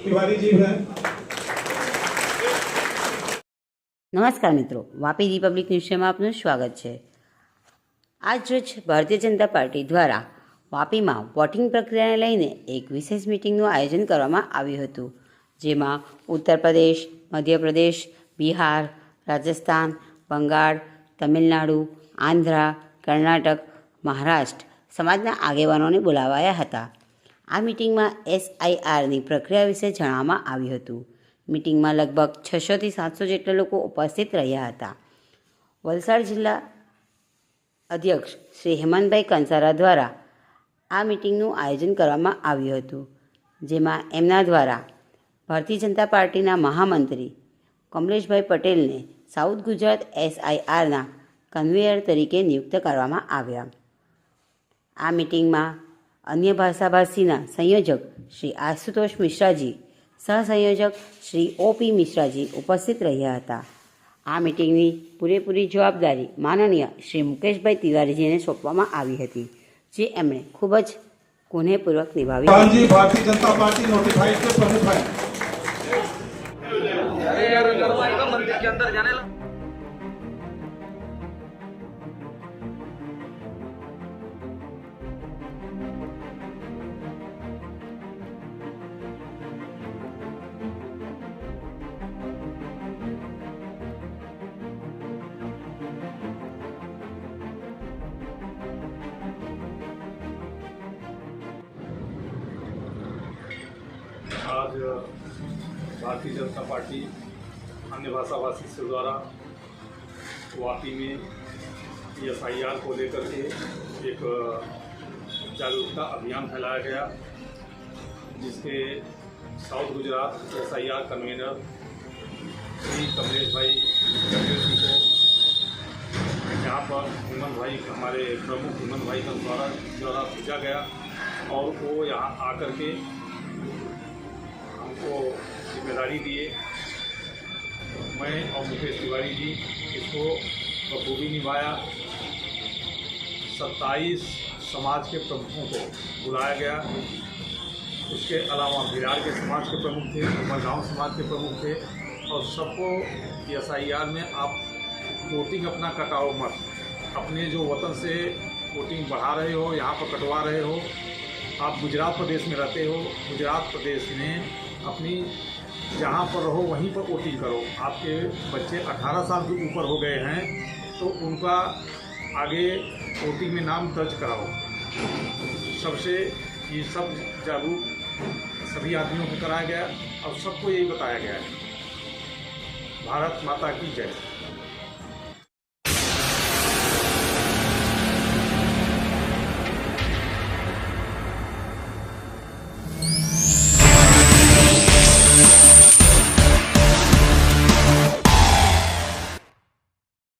तिवारी जी हैं। નમસ્કાર મિત્રો, વાપી રિપબ્લિક ન્યૂઝમાં આપનું સ્વાગત છે। આજરોજ ભારતીય જનતા પાર્ટી દ્વારા વાપીમાં વોટિંગ પ્રક્રિયાને લઈને એક વિશેષ મિટિંગનું આયોજન કરવામાં આવ્યું હતું, જેમાં ઉત્તર પ્રદેશ, મધ્યપ્રદેશ, બિહાર, રાજસ્થાન, બંગાળ, તમિલનાડુ, આંધ્રા, કર્ણાટક, મહારાષ્ટ્ર સમાજના આગેવાનોને બોલાવાયા હતા। આ મિટિંગમાં SIRની પ્રક્રિયા વિશે જણાવવામાં આવ્યું હતું। મિટિંગમાં લગભગ 600 થી 700 જેટલા લોકો ઉપસ્થિત રહ્યા હતા। વલસાડ જિલ્લા અધ્યક્ષ શ્રી હેમંતભાઈ કંસારા દ્વારા આ મિટિંગનું આયોજન કરવામાં આવ્યું હતું, જેમાં એમના દ્વારા ભારતીય જનતા પાર્ટીના મહામંત્રી કમલેશભાઈ પટેલને સાઉથ ગુજરાત SIRના કન્વીનર તરીકે નિયુક્ત કરવામાં આવ્યા। આ મિટિંગમાં અન્ય ભાષાભાષીના સંયોજક શ્રી આશુતોષ મિશ્રાજી, સહસંયોજક શ્રી OP મિશ્રાજી ઉપસ્થિત રહ્યા હતા। આ મિટિંગની પૂરેપૂરી જવાબદારી માનનીય શ્રી મુકેશભાઈ તિવારીજીને સોંપવામાં આવી હતી, જે એમણે ખૂબ જ કુનેહપૂર્વક નિભાવી। भारतीय जनता पार्टी नोटिफाइड के प्रमुख हैं। मंदिर के अंदर जाने लगा। आज भारतीय जनता पार्टी अन्य भाषाभाषी से द्वारा वापी में SIR को लेकर के एक जागरूकता अभियान फैलाया गया, जिसके south Gujarat SIR convener Shri Kamlesh भाई पटेल जी को यहाँ पर हेमंत भाई, हमारे प्रमुख हेमंत भाई का द्वारा भेजा गया और वो यहाँ आकर के हमको जिम्मेदारी दिए। मैं और मुकेश तिवारी जी इसको बखूबी निभाया। 27 समाज के प्रमुखों को बुलाया गया। उसके अलावा बिरार के समाज के प्रमुख थे, उमरगांव समाज के प्रमुख थे और सबको SIR में आप वोटिंग अपना कटाओ मत। अपने जो वतन से वोटिंग बढ़ा रहे हो, यहाँ पर कटवा रहे हो। आप गुजरात प्रदेश में रहते हो, गुजरात प्रदेश में अपनी जहाँ पर रहो वहीं पर वोटिंग करो। आपके बच्चे 18 साल के ऊपर हो गए हैं तो उनका आगे वोटिंग में नाम दर्ज कराओ। सबसे ये सब जागरूक सभी आदमियों को कराया गया और सबको यही बताया गया है। भारत माता की जय।